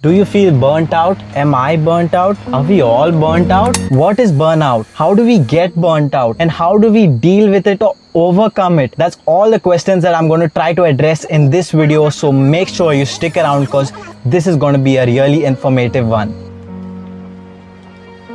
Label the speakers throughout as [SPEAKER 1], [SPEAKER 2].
[SPEAKER 1] Do you feel burnt out? Am I burnt out? Are we all burnt out? What is burnout? How do we get burnt out? And how do we deal with it or overcome it? That's all the questions that I'm going to try to address in this video. So make sure you stick around because this is going to be a really informative one.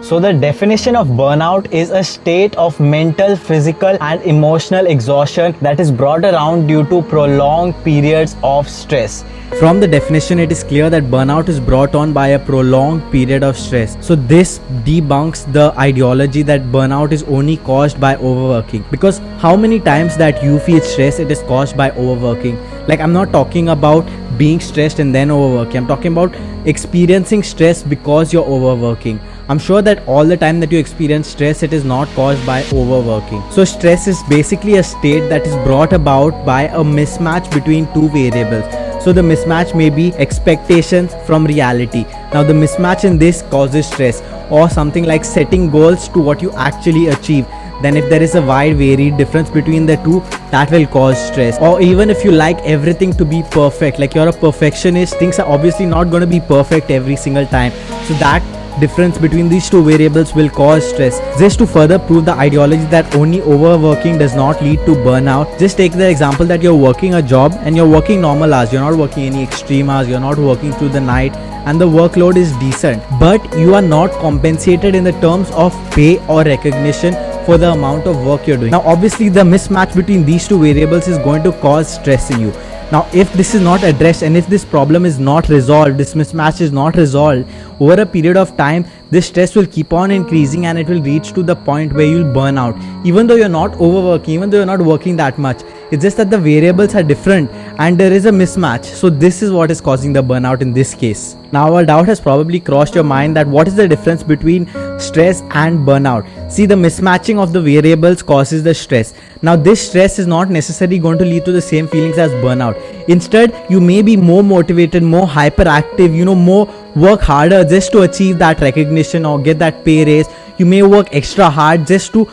[SPEAKER 1] So the definition of burnout is a state of mental, physical and emotional exhaustion that is brought around due to prolonged periods of stress.
[SPEAKER 2] From the definition, it is clear that burnout is brought on by a prolonged period of stress. So this debunks the ideology that burnout is only caused by overworking. Because how many times that you feel stress, it is caused by overworking. Like, I'm not talking about being stressed and then overworking. I'm talking about experiencing stress because you're overworking. I'm sure that all the time that you experience stress, it is not caused by overworking. So stress is basically a state that is brought about by a mismatch between two variables. So the mismatch may be expectations from reality. Now the mismatch in this causes stress, or something like setting goals to what you actually achieve. Then if there is a wide varied difference between the two, that will cause stress. Or even if you like everything to be perfect, like you're a perfectionist, things are obviously not going to be perfect every single time. So that difference between these two variables will cause stress. Just to further prove the ideology that only overworking does not lead to burnout, just take the example that you're working a job and you're working normal hours. You're not working any extreme hours, you're not working through the night, and the workload is decent, but you are not compensated in the terms of pay or recognition for the amount of work you're doing. Now obviously the mismatch between these two variables is going to cause stress in you. Now if this is not addressed and if this problem is not resolved, this mismatch is not resolved, over a period of time, this stress will keep on increasing and it will reach to the point where you'll burn out. Even though you're not overworking, even though you're not working that much, it's just that the variables are different and there is a mismatch. So this is what is causing the burnout in this case. Now a doubt has probably crossed your mind that what is the difference between stress and burnout. See, the mismatching of the variables causes the stress. Now this stress is not necessarily going to lead to the same feelings as burnout. Instead, you may be more motivated, more hyperactive, more work harder just to achieve that recognition or get that pay raise. You may work extra hard just to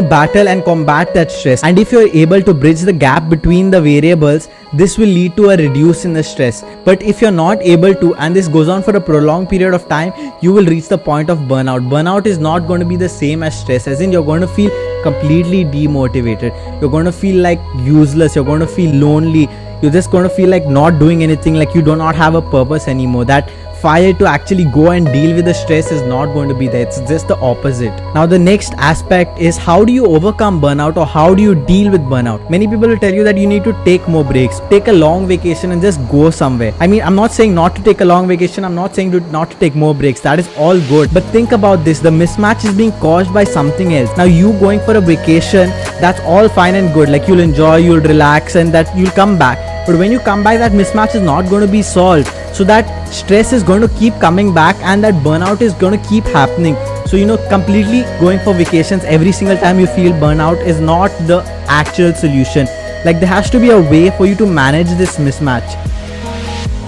[SPEAKER 2] battle and combat that stress. And if you're able to bridge the gap between the variables, this will lead to a reduce in the stress. But if you're not able to, and this goes on for a prolonged period of time, you will reach the point of burnout. Burnout is not going to be the same as stress, as in you're going to feel completely demotivated. You're going to feel like useless. You're going to feel lonely. You're just going to feel like not doing anything, like you do not have a purpose anymore. That fire to actually go and deal with the stress is not going to be there. It's just the opposite. Now the next aspect is, how do you overcome burnout or how do you deal with burnout? Many people will tell you that you need to take more breaks, take a long vacation and just go somewhere. I mean, I'm not saying not to take a long vacation. I'm not saying not to take more breaks. That is all good. But think about this. The mismatch is being caused by something else. Now you going for a vacation, that's all fine and good. Like you'll enjoy, you'll relax and that you'll come back. But when you come back, that mismatch is not going to be solved. So that stress is going to keep coming back and that burnout is going to keep happening. So, completely going for vacations every single time you feel burnout is not the actual solution. Like, there has to be a way for you to manage this mismatch.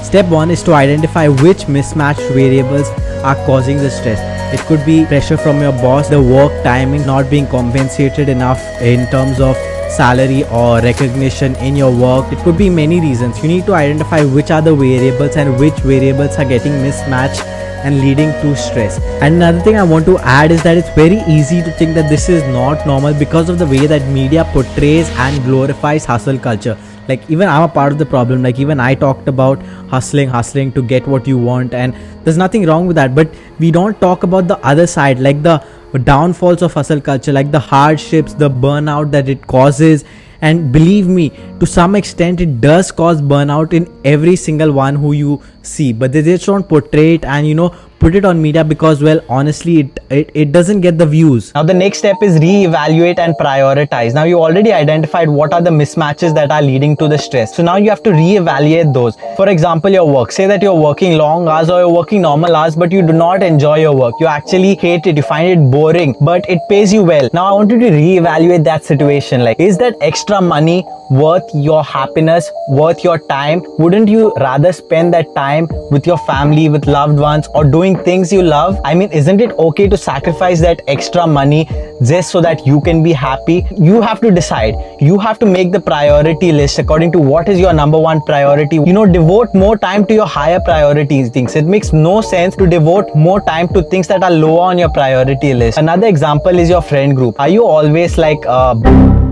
[SPEAKER 2] Step 1 is to identify which mismatched variables are causing the stress. It could be pressure from your boss, the work timing not being compensated enough in terms of salary or recognition in your work. It could be many reasons. You need to identify which are the variables and which variables are getting mismatched and leading to stress. And another thing I want to add is that it's very easy to think that this is not normal because of the way that media portrays and glorifies hustle culture. Like, even I'm a part of the problem. Like, even I talked about hustling to get what you want, and there's nothing wrong with that. But we don't talk about the other side, like the downfalls of hustle culture, like the hardships, the burnout that it causes. And believe me, to some extent it does cause burnout in every single one who you see, but they just don't portray it and put it on media because, well, honestly it doesn't get the views.
[SPEAKER 1] Now the next step is re-evaluate and prioritize. Now you already identified what are the mismatches that are leading to the stress. So now you have to re-evaluate those. For example, your work. Say that you're working long hours or you're working normal hours, but you do not enjoy your work. You actually hate it. You find it boring, but it pays you well. Now I want you to re-evaluate that situation. Like, is that extra money worth your happiness, worth your time? Wouldn't you rather spend that time with your family, with loved ones, or doing doing things you love, I mean, isn't it okay to sacrifice that extra money just so that you can be happy? You have to decide. You have to make the priority list according to what is your number one priority. You know, devote more time to your higher priorities things. It makes no sense to devote more time to things that are lower on your priority list. Another example is your friend group. Are you always like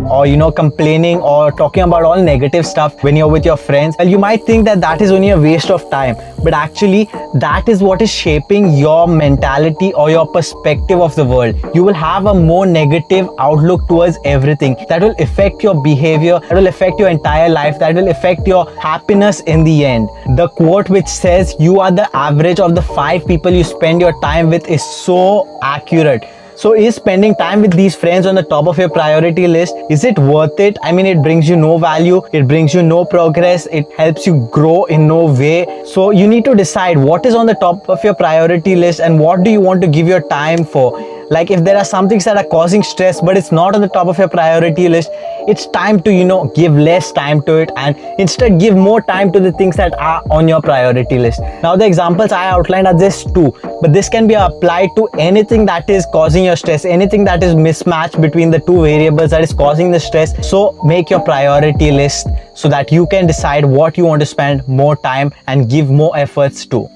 [SPEAKER 1] or you know, complaining or talking about all negative stuff when you're with your friends? Well, you might think that that is only a waste of time, but actually that is what is shaping your mentality or your perspective of the world. You will have a more negative outlook towards everything. That will affect your behavior, that will affect your entire life, that will affect your happiness in the end. The quote which says you are the average of the 5 people you spend your time with is so accurate. So is spending time with these friends on the top of your priority list, is it worth it? I mean, it brings you no value, it brings you no progress, it helps you grow in no way. So you need to decide what is on the top of your priority list and what do you want to give your time for. Like if there are some things that are causing stress but it's not on the top of your priority list, it's time to, you know, give less time to it and instead give more time to the things that are on your priority list. Now the examples I outlined are just 2, but this can be applied to anything that is causing your stress, anything that is mismatched between the 2 variables that is causing the stress. So make your priority list so that you can decide what you want to spend more time and give more efforts to.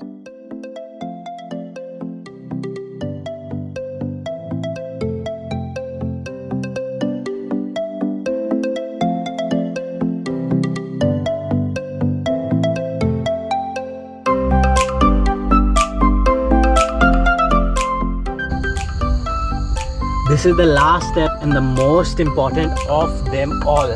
[SPEAKER 1] This is the last step and the most important of them all.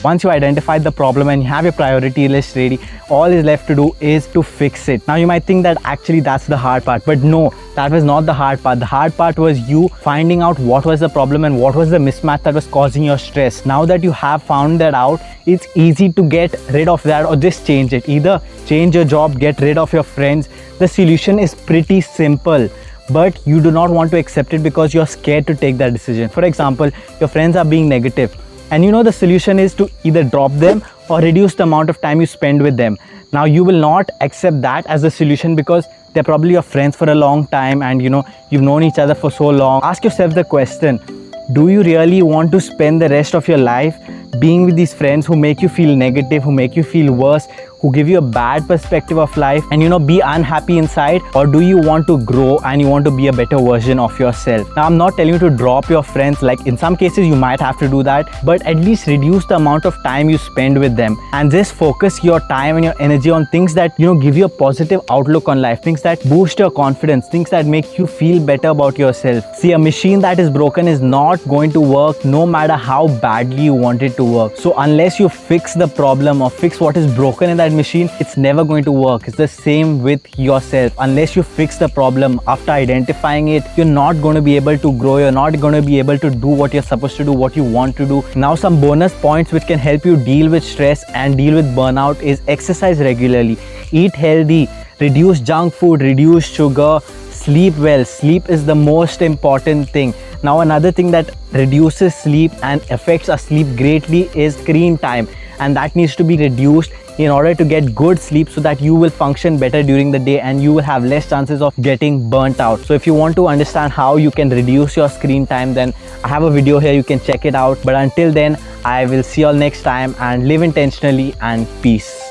[SPEAKER 1] Once you identify the problem and you have your priority list ready, all is left to do is to fix it. Now you might think that actually that's the hard part, but no, that was not the hard part. The hard part was you finding out what was the problem and what was the mismatch that was causing your stress. Now that you have found that out, it's easy to get rid of that or just change it. Either change your job, get rid of your friends. The solution is pretty simple, but you do not want to accept it because you're scared to take that decision. For example, your friends are being negative, and you know the solution is to either drop them or reduce the amount of time you spend with them. Now you will not accept that as a solution because they're probably your friends for a long time and you know you've known each other for so long. Ask yourself the question, do you really want to spend the rest of your life being with these friends who make you feel negative, who make you feel worse, who give you a bad perspective of life and you know be unhappy inside? Or do you want to grow and you want to be a better version of yourself? Now I'm not telling you to drop your friends, like in some cases you might have to do that, but at least reduce the amount of time you spend with them and just focus your time and your energy on things that you know give you a positive outlook on life, things that boost your confidence, things that make you feel better about yourself. See, a machine that is broken is not going to work no matter how badly you want it to work. So unless you fix the problem or fix what is broken in that machine, it's never going to work. It's the same with yourself. Unless you fix the problem after identifying it, you're not going to be able to grow. You're not going to be able to do what you're supposed to do, what you want to do. Now some bonus points which can help you deal with stress and deal with burnout is exercise regularly, eat healthy, reduce junk food, reduce sugar, sleep well. Sleep is the most important thing. Now another thing that reduces sleep and affects our sleep greatly is screen time, and that needs to be reduced in order to get good sleep so that you will function better during the day and you will have less chances of getting burnt out. So if you want to understand how you can reduce your screen time, then I have a video here, you can check it out. But until then, I will see you all next time and live intentionally and peace.